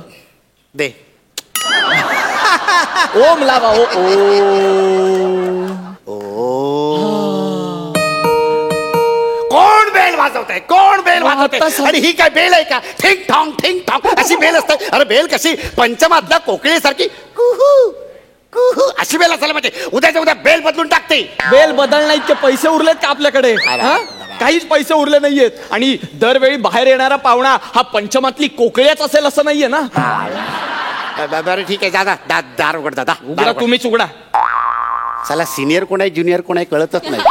दे ओम लावा. कोण बेल वाजवतंय? कोण बेल वाजवतंय? आणि ही काय बेल आहे का? ठिंग ठॉंग अशी बेल असते? अरे बेल कशी पंचमातल्या कोकिळेसारखी कुहू कुहू अशी बेल असायला पाहिजे. उद्याच्या उद्या बेल बदलून टाकते. बेल बदलण्याचे पैसे उरलेत का आपल्याकडे? काहीच पैसे उरले नाहीयेत. आणि दरवेळी बाहेर येणारा पाहुणा हा पंचमातली कोकिळेच असेल असं नाहीये ना. बरं ठीक आहे, दार उघड. दादा उघडा, तुम्हीच उघडा. चला सिनियर कोण आहे ज्युनियर कोण आहे कळतच नाही.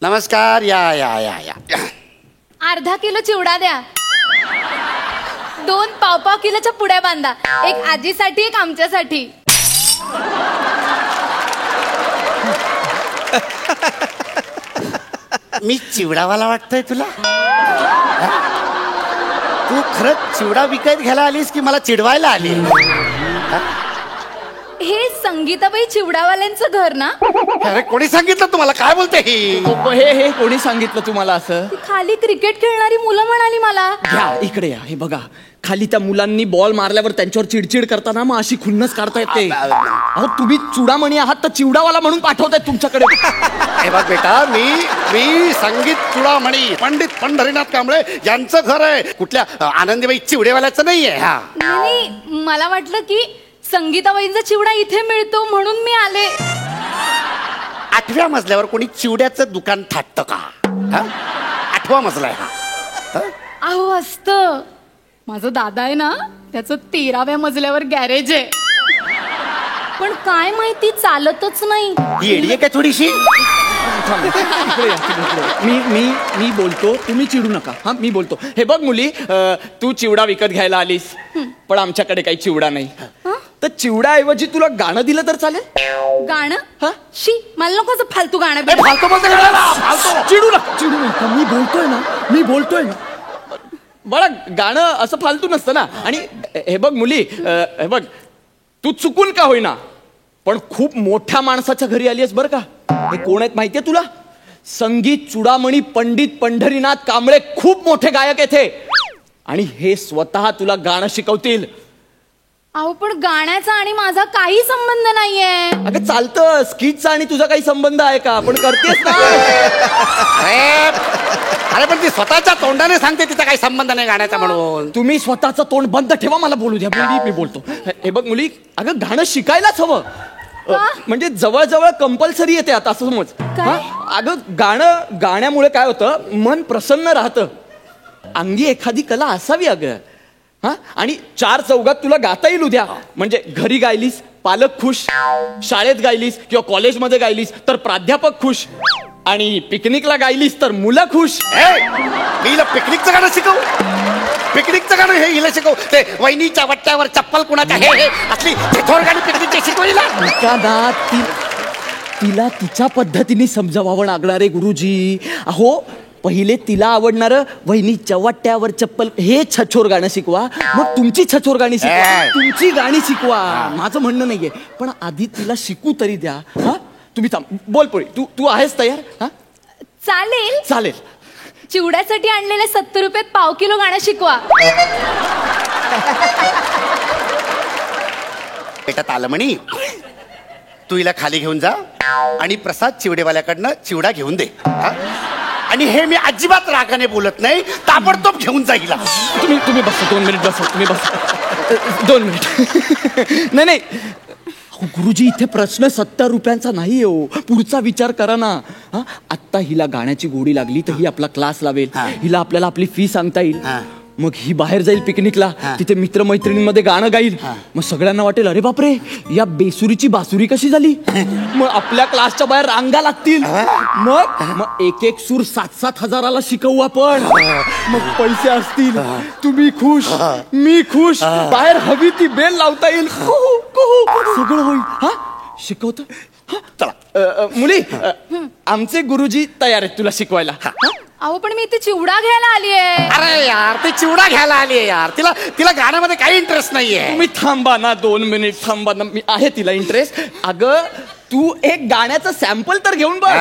नमस्कार. या अर्धा किलो चिवडा द्या. 2 पाव किलोच्या पुड्या बांधा. एक आजीसाठी एक आमच्यासाठी. मी चिवडावाला वाटतोय तुला? तू खरंच चिवडा विकत घ्यायला आलीस की मला चिडवायला आली? हे संगीताबाई चिवडावाल्यांचं घर ना? अरे कोणी सांगितलं तुम्हाला? काय बोलते हे कोणी सांगितलं तुम्हाला असं? खाली क्रिकेट खेळणारी मुलं म्हणाली मला. घ्या इकडे या. हे बघा खाली त्या मुलांनी बॉल मारल्यावर त्यांच्यावर चिडचिड करताना मग अशी खुन्नस काढता येते. अहो तुम्ही चुडामणी आहात तर चिवडावाला म्हणून पाठवतायत तुमच्याकडे. हे बघ बेटा, मी संगीत चुडामणी पंडित पंढरीनाथ कांबळे यांचं घर आहे. कुठल्या आनंदीबाई चिवडेवाल्याचं नाहीये. नाही, मला वाटलं की संगीताबाईंचा चिवडा इथे मिळतो म्हणून मी आले. 8व्या मजल्यावर कोणी चिवड्याचं दुकान थाटतं का? 8वा मजला आहे हा. अहो असतं. माझा दादा आहे ना, त्याचं 13व्या मजल्यावर गॅरेज आहे. पण काय माहिती चालतच नाही. ही एडी आहे काय थोडीशी? मी बोलतो, तुम्ही चिडू नका. हा, मी बोलतो. हे बघ मुली, तू चिवडा विकत घ्यायला आलीस, पण आमच्याकडे काही चिवडा नाही. तर चिवडाऐवजी तुला गाणं दिलं तर चालेल? गाणं? हा? शी, मला नको असं फालतू गाणं ए, फालतू बोलतो का ना? फालतू. चिडू नका. मी बोलतोय ना. बघा, गाणं असं फालतू नसतं ना. आणि हे बघ मुली, हे बघ, तू चुकून का होईना पण खूप मोठ्या माणसाच्या घरी आली आहेस बरं का. हे कोण आहेत माहितीये तुला? संगीत चुडामणी पंडित पंढरीनाथ कांबळे, खूप मोठे गायक आहेत हे. आणि हे स्वतः तुला गाणं शिकवतील. अहो पण गाण्याचा आणि माझा काही संबंध नाहीये. अगं चालतं, स्किटचा आणि तुझा काही संबंध आहे का? पण करतेस ना. अरे पण ती स्वतःच्या तोंडाने सांगते तिचा काही संबंध नाही गाण्याचा म्हणून. तुम्ही स्वतःचं तोंड बंद ठेवा, मला बोलू द्या. मी बोलतो. हे बघ मुली, अगं गाणं शिकायलाच हवं. म्हणजे जवळजवळ कंपल्सरी येते आता, असं समज. अगं गाण्यामुळे काय होतं, मन प्रसन्न राहतं. अंगी एखादी कला असावी अगं. हा, आणि 4 चौघात तुला गाता येईल उद्या. म्हणजे घरी गायलीस पालक खुश, शाळेत गायलीस किंवा कॉलेजमध्ये गायलीस तर प्राध्यापक खुश, आणि पिकनिकला गायलीस तर मुलं खुश. मी हिला पिकनिकचं गाणं शिकव. पिकनिकचं गाणं हे हिला शिकव. ते वहिनीच्या वट्ट्यावर चप्पल कुणाच्या हे असली थोर गाणी पिकनिकची शिकवलीला. तिला तिच्या पद्धतीने समजावावं लागणार आहे गुरुजी. अहो, पहिले तिला आवडणार वहिनीच्या वाट्यावर चप्पल हे छछोर गाणं शिकवा, मग तुमची छछोर गाणी शिकवा, तुमची गाणी शिकवा. माझं म्हणणं नाहीये, पण आधी तिला शिकू तरी द्या. हा, तुम्ही थांब. बोल पोळी, तू आहेस तयार? हा, चालेल. चिवड्यासाठी आणलेले 70 रुपयात पाव किलो गाणं शिकवा. बेटा तालमणी, तू हिला खाली घेऊन जा आणि प्रसाद चिवडेवाल्याकडनं चिवडा घेऊन दे. आणि हे मी अजिबात रागाने बोलत नाही, ताबडतोब घेऊन जा हिला. तुम्ही बसा, 2 मिनिट बसा. तुम्ही बसा 2 मिनिट. नाही गुरुजी, इथे प्रश्न 70 रुपयांचा नाही हो. पुढचा विचार करा ना. आत्ता हिला गाण्याची गोडी लागली तर ही आपला क्लास लावेल, हिला आपल्याला आपली फी सांगता येईल. मग ही बाहेर जाईल पिकनिकला, तिथे मित्रमैत्रिणींमध्ये गाणं गाईल. मग सगळ्यांना वाटेल, अरे बापरे, या बेसुरीची बासुरी कशी झाली. मग आपल्या क्लासच्या बाहेर रांगा लागतील. मग एक सूर 7-7 हजाराला शिकवू आपण. मग पैसे असतील, तुम्ही खुश, मी खुश, बाहेर हवी ती बेल लावता येईल. सगळं होईल. हा, शिकवतो. चला मुली, आमचे गुरुजी तयार आहेत तुला शिकवायला. अहो पण मी इथे चिवडा घ्यायला आली आहे. अरे यार, ती चिवडा घ्यायला आली आहे यार. तिला गाण्यामध्ये काही इंटरेस्ट नाहीये. तुम्ही थांबा ना, 2 मिनिट थांबा ना. मी आहे तिला इंटरेस्ट. अगं, तू एक गाण्याचं सॅम्पल तर घेऊन बघ.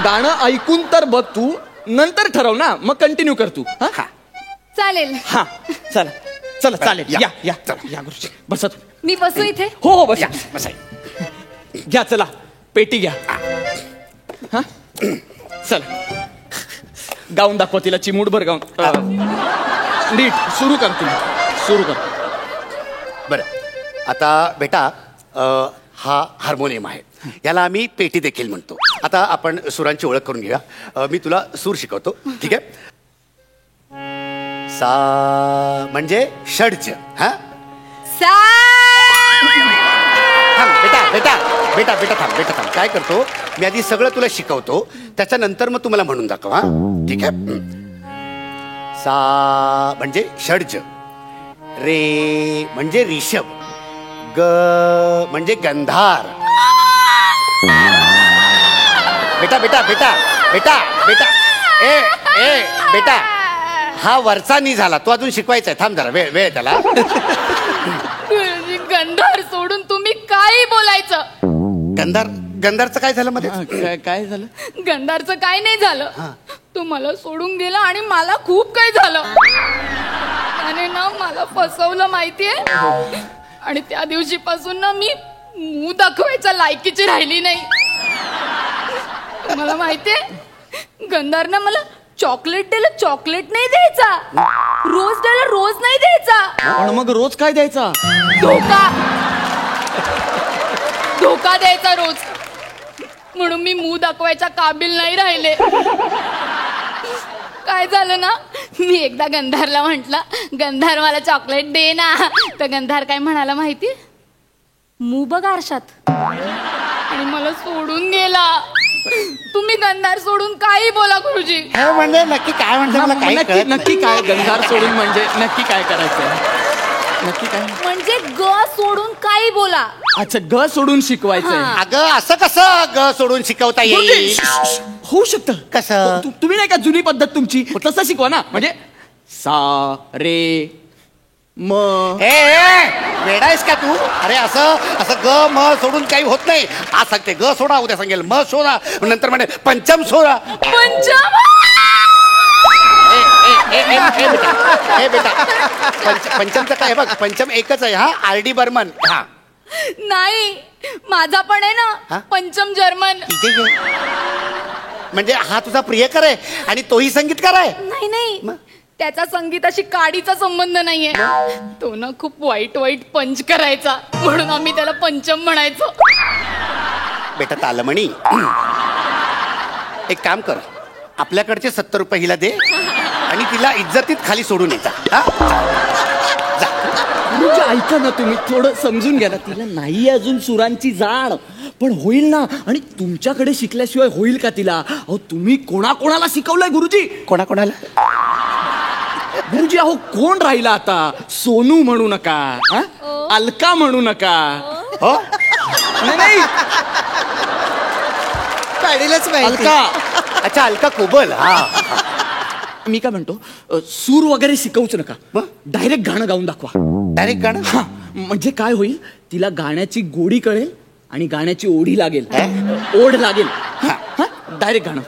गाणं ऐकून तर बघ तू, नंतर ठरव ना, मग कंटिन्यू कर तू. चालेल. हा, चला चालेल. या गुरुजी, बसा. मी बसू इथे? हो बसा. घ्या, चला पेटी घ्या. हा, चला गाऊन दाखवा तिला, चिमूटभर गाऊन. नीट सुरू कर. बरं, आता बेटा, हा हार्मोनियम आहे, याला आम्ही पेटी देखील म्हणतो. आता आपण सुरांची ओळख करून घेऊया. मी तुला सूर शिकवतो, ठीक आहे? सा म्हणजे षड्ज. हा, बेटा थांब. काय करतो मी, आधी सगळं तुला शिकवतो, त्याच्यानंतर मग तुम्हाला म्हणून दाखव. हा, ठीक आहे? सा म्हणजे षड्ज, रे म्हणजे रिषभ, ग म्हणजे गंधार. बेटा बेटा, हा वरचा नी झाला, तो अजून शिकवायचा आहे. थांब जरा, वेळ त्याला. गंधार सोडून तुम्ही काही बोलायचं. गंधारचं काय झालं मध्ये? काय झालं? गंधारचं काय नाही झालं. तू मला सोडून गेला आणि मला खूप काही झालं. त्याने ना मला फसवलं माहितीये. आणि त्या दिवशीपासून ना मी मूळ दाखवायच्या लायकीची राहिली नाही. मला माहितीये, गंधारनं मला चॉकलेट द्यायला चॉकलेट नाही द्यायचा, रोज द्यायला रोज नाही द्यायचा. पण मग रोज काय द्यायचा? धोका द्यायचा रोज. म्हणून मी मूळ दाखवायच्या काबिल नाही राहिले. काय झालं ना, मी एकदा गंधारला म्हटलं, गंधार मला चॉकलेट दे ना. तर गंधार काय म्हणाला माहिती? मू बघ आरशात. आणि मला सोडून गेला. तुम्ही गंधार सोडून काही बोला गुरुजी. म्हणजे नक्की काय म्हणते मला काही कळत नाही. नक्की काय गंधार सोडून म्हणजे नक्की काय करायचं? नक्की काय म्हणजे ग सोडून काही बोला. अच्छा, ग सोडून शिकवायचंय. अगं असं कसं ग सोडून शिकवता येईल? होऊ शकतं. कसं? तुम्ही नाही का जुनी पद्धत तुमची तसं शिकवा ना. म्हणजे सा रे म. वेडा आहेस का तू? अरे असं असं ग म सोडून काही होत नाही. आज सांगते ग सोडा, उद्या सांगेल म सोडा, नंतर म्हणे पंचम सोडा. पंचम. हे बेटा पंचमचं काय बघ, पंचम एकच आहे. हा RD बर्मन. हा नाही, माझा पण आहे हा? ना पंचम जर्मन. इथे घे. म्हणजे हा तुझा प्रियकर आहे आणि तोही संगीतकार आहे. नाही नाही, त्याचा संगीताशी काडीचा संबंध नाहीये. तो ना खूप वाईट वाईट पंच करायचा, म्हणून आम्ही त्याला पंचम म्हणायचो. बेटा तालमणी, एक काम कर, आपल्याकडचे 70 रुपये हिला दे आणि तिला इज्जतीत खाली सोडून येता. म्हणजे ऐका ना, तुम्ही थोडं समजून घ्या ना. तिला नाही अजून सुरांची जाण, पण होईल ना. आणि तुमच्याकडे शिकल्याशिवाय होईल का तिला? अहो तुम्ही कोणाकोणाला शिकवलंय गुरुजी? कोणाकोणाला? गुरुजी अहो कोण राहिला आता? सोनू म्हणू नका, अलका म्हणू नका. हो नाही पाडीलच माहिती. अलका. अच्छा, अलका कोबल. हा मी काय म्हणतो, सूर वगैरे शिकवूच नका. डायरेक्ट गाणं गाऊन दाखवा. डायरेक्ट गाणं? हा, म्हणजे काय होईल, तिला गाण्याची गोडी कळेल आणि गाण्याची ओढी लागेल. ओढ लागेल. डायरेक्ट गाणं.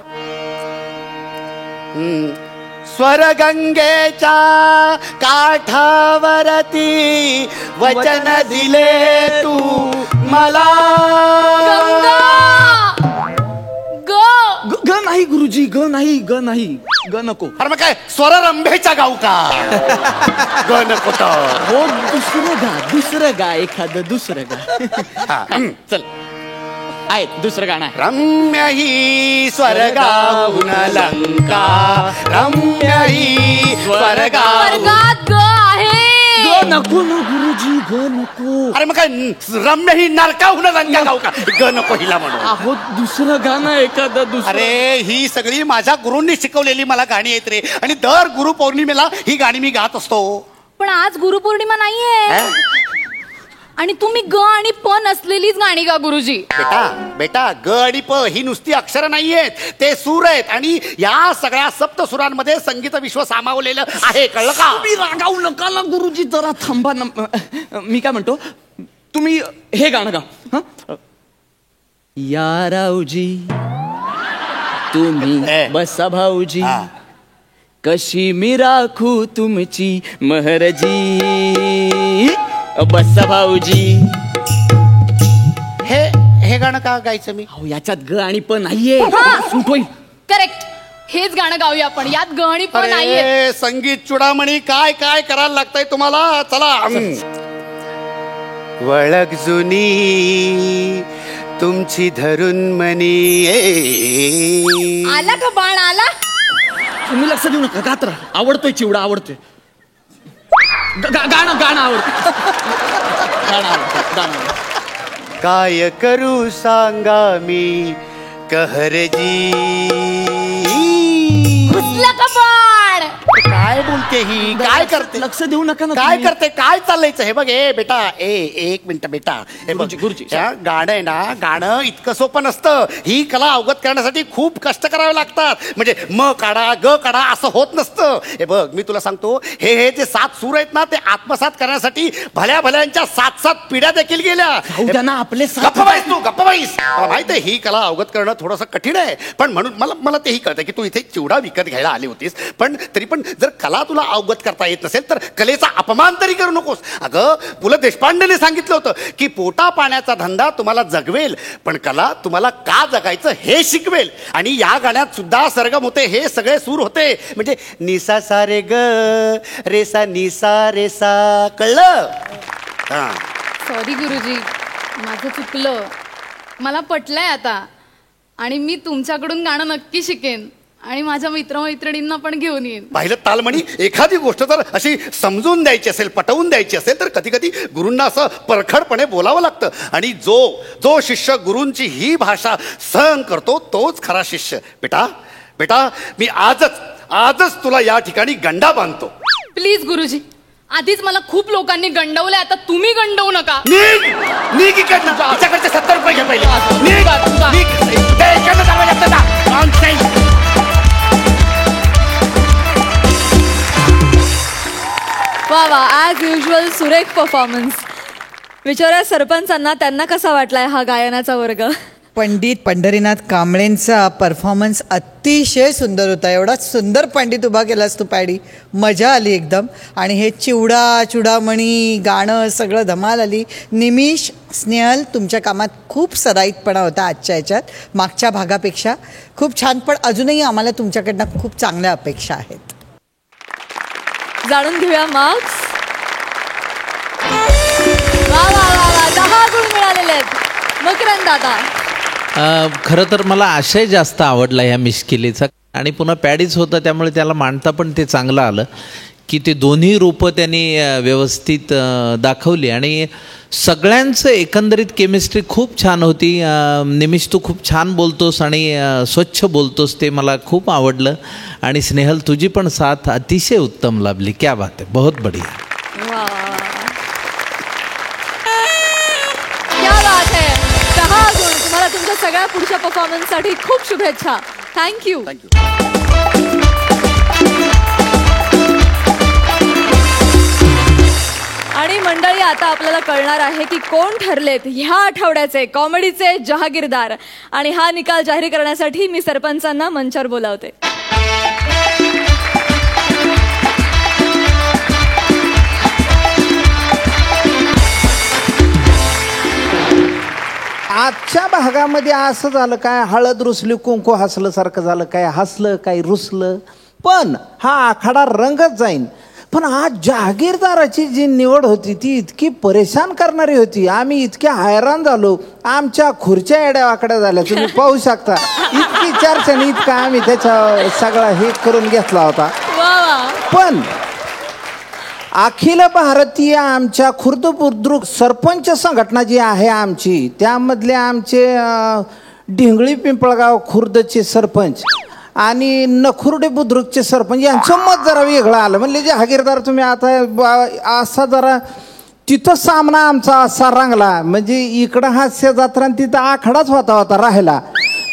स्वरगंगेच्या काठावरती वचन दिले तू मला. ग नाही गुरुजी, ग नाही, ग नाही, ग नको. अरे मग काय स्वररंभेचा गाऊ का? ग नको तर. हो, दुसरं गा एखादं दुसरं गा. चल, आहे दुसरं गाणं आहे. रम्य ही स्वर्गाहून लंका, रम्य ही स्वर्गाहून. वर्गात ग आहे. ग नको ना गुरुजी, ग नको. अरे मग काय रम्य ही नरकाहून लंका गाऊ का? ग नको हिला म्हणून. अहो दुसरं गाणं एखादं दुसरं. अरे ही सगळी माझ्या गुरूंनी शिकवलेली मला गाणी आहेत रे, आणि दर गुरुपौर्णिमेला ही गाणी मी गात असतो. पण आज गुरुपौर्णिमा नाहीये आणि तुम्ही ग आणि प नसलेलीच गाणी गा गुरुजी. बेटा ग आणि प ही नुसती अक्षरं नाहीयेत, ते सूर आहेत. आणि या सगळ्या सप्त सुरांमध्ये संगीत विश्व सामावलेलं आहे, कळलं का? तुम्ही रागावू नका ना गुरुजी, जरा थांबा ना. मी काय म्हणतो, तुम्ही हे गाणं गा. या रावजी तुम्ही बसा भाऊजी, कशी मी राखू तुमची महरजी. बसा भाऊजी. हे गाणं का गायचं मी? अहो याच्यात ग आणि प नाहीये. सूट होईल. करेक्ट, हेच गाणं गाऊया आपण. यात ग आणि प नाहीये. अरे संगीत चुडामणी काय काय करायला लागतंय तुम्हाला. चला. वळख जुनी तुमची धरून मनी. आला का बाण आला? तुम्ही लक्ष देऊ नका, गात्र आवडतोय, चिवडा आवडतोय. गाणं आवडतं. गाणं. काय करू सांगा मी कहरजी. घुसला का बाण? काय बोलते ही? काय करते? लक्ष देऊ नका ना. काय करते? काय चाललंयचं? हे बघ बेटा, एक मिनिट बेटा. हे बघ गुरुजी, गाणं आहे ना, गाणं इतकं सोपं नसतं. ही कला अवगत करण्यासाठी खूप कष्ट करावे लागतात. म्हणजे म काढा ग काढा असं होत नसतं. हे बघ मी तुला सांगतो, हे जे 7 सूर आहेत ना, ते आत्मसात करण्यासाठी भल्या भल्यांच्या 7 पिढ्या देखील गेल्या. आपले गप्प बाईस तू, गप्प बाईस. मला माहित आहे ही कला अवगत करणं थोडंसं कठीण आहे, पण म्हणून मला तेही कळतं की तू इथे चिवडा विकत घ्यायला आली होतीस. पण तरी पण जर कला तुला अवगत करता येत नसेल तर कलेचा अपमान तरी करू नकोस. अगं पु ल देशपांडेने सांगितलं होतं की पोटा पाण्याचा धंदा तुम्हाला जगवेल, पण कला तुम्हाला का जगायचं हे शिकवेल. आणि या गाण्यात सुद्धा सरगम होते, हे सगळे सूर होते. म्हणजे निसा सा रे ग रेसा निसा रेसा. कळलं? सॉरी गुरुजी, माझं चुकलं. मला पटलंय आता आणि मी तुमच्याकडून गाणं नक्की शिकेन. आणि माझ्या मित्रमैत्रिणींना पण घेऊन येईन. पाहिलं तालमणी, एखादी गोष्ट जर अशी समजून द्यायची असेल, पटवून द्यायची असेल तर कधी कधी गुरूंना असं परखडपणे बोलावं लागतं. आणि जो शिष्य गुरूंची ही भाषा सहन करतो तोच खरा शिष्य. बेटा मी आजच तुला या ठिकाणी गंडा बांधतो. प्लीज गुरुजी, आधीच मला खूप लोकांनी गंडवलंय, आता तुम्ही गंडवू नका. निघ इकडनं. हिच्याकडचे 70 रुपये घे पहिले. वा वा, ॲज युजल सुरेख परफॉर्मन्स. विचारा सरपंचांना, त्यांना कसा वाटलाय हा गायनाचा वर्ग? पंडित पंढरीनाथ कांबळेंचा परफॉर्मन्स अतिशय सुंदर होता. एवढा सुंदर पंडित उभा केलास तू पॅडी, मजा आली एकदम. आणि हे चुडामणी गाणं सगळं धमाल आली. निमिष, स्नेहल, तुमच्या कामात खूप सराईतपणा होता आजच्या ह्याच्यात, मागच्या भागापेक्षा खूप छान. पण अजूनही आम्हाला तुमच्याकडनं खूप चांगल्या अपेक्षा आहेत. जाणून घेऊया मार्क्स. वा वा वा वा, 10 गुण मिळालेले आहेत. मकरंद दादा. खरं तर मला आशय जास्त आवडला ह्या मिश्किलीचा. आणि पुन्हा पॅडीच होतं त्यामुळे त्याला मांडता पण ते चांगलं आलं की ते दोन्ही रूपं त्यांनी व्यवस्थित दाखवली. आणि सगळ्यांचं एकंदरीत केमिस्ट्री खूप छान होती. निमिष, तू खूप छान बोलतोस आणि स्वच्छ बोलतोस, ते मला खूप आवडलं. आणि स्नेहल, तुझी पण साथ अतिशय उत्तम लाभली. क्या बात आहे, बहुत बढिया. क्या बात है. 10 गुण. तुम्हाला तुमच्या सगळ्या पुढच्या परफॉर्मन्ससाठी खूप शुभेच्छा. थँक्यू. आणि मंडळी, आता आपल्याला कळणार आहे की कोण ठरलेत ह्या आठवड्याचे कॉमेडीचे जहागीरदार. आणि हा निकाल जाहीर करण्यासाठी मी सरपंचांना मंचावर बोलावते. आजच्या भागामध्ये असं झालं काय, हळद रुसली कुंकू हसलं सारखं झालं काय, हसलं काय रुसलं, पण हा आखाडा रंगत जाईन. पण आज जहागीरदाराची जी निवड होती ती इतकी परेशान करणारी होती. आम्ही इतके हैराण झालो, आमच्या खुर्च्या एड्या वाकड्या झाल्या, तुम्ही पाहू शकता. इतकी चर्चा आणि इतका आम्ही त्याच्या सगळा हे करून घेतला होता. पण अखिल भारतीय आमच्या खुर्द बुद्रुक सरपंच संघटना जी आहे आमची, त्यामधले आमचे ढिंगळी पिंपळगाव खुर्दचे सरपंच आणि नखुर्डे बुद्रुकचे सरपंच यांचं मत जरा वेगळं आलं. म्हणले जहागीरदार तुम्ही आता असा जरा, तिथं सामना आमचा असा रंगला, म्हणजे इकडं हास्य जत्रा तिथं आखाडाच होता राहिला.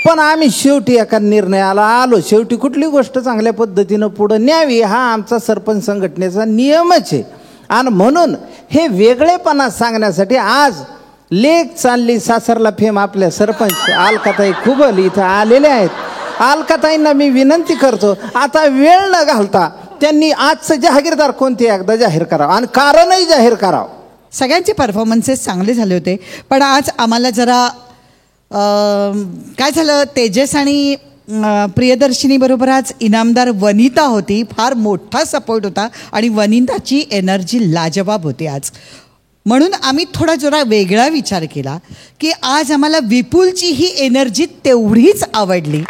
पण आम्ही शेवटी एका निर्णयाला आलो. शेवटी कुठली गोष्ट चांगल्या पद्धतीनं पुढं न्यावी हा आमचा सरपंच संघटनेचा नियमच आहे. आणि म्हणून हे वेगळेपणा सांगण्यासाठी आज लेक चालली सासरला फेम आपल्या सरपंच अलकाताई खुबल इथं आलेले आहेत. अलकाताईंना मी विनंती करतो, आता वेळ न घालता त्यांनी आजचं जहागीरदार कोणते एकदा जाहीर करावं आणि कारणही जाहीर करावं. सगळ्यांचे परफॉर्मन्सेस चांगले झाले होते, पण आज आम्हाला जरा काय झालं, तेजस आणि प्रियदर्शिनी बरोबर आज इनामदार वनिता होती. फार मोठा सपोर्ट होता आणि वनिताची एनर्जी लाजवाब होती आज. म्हणून आम्ही थोडा जरा वेगळा विचार केला की आज आम्हाला विपुलची ही एनर्जी तेवढीच आवडली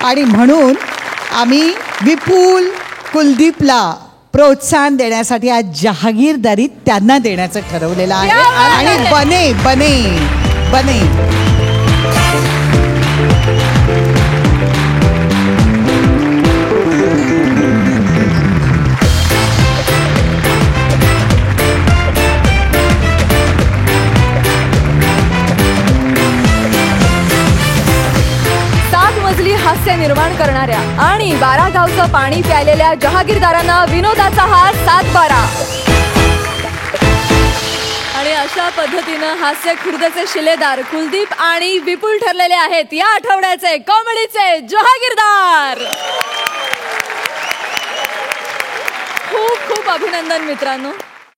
आणि म्हणून आम्ही विपुल कुलदीपला प्रोत्साहन देण्यासाठी आज जहागीरदारी त्यांना देण्याचं ठरवलेलं आहे. आणि बने बने बने हास्य निर्माण करणाऱ्या आणि 12 गावचं पाणी प्यायलेल्या जहागीरदारांना विनोदाचा हा 7-12. आणि अशा पद्धतीनं हास्य खुर्दचे शिलेदार कुलदीप आणि विपुल ठरलेले आहेत या आठवड्याचे कॉमेडीचे जहागीरदार. खूप खूप अभिनंदन मित्रांनो.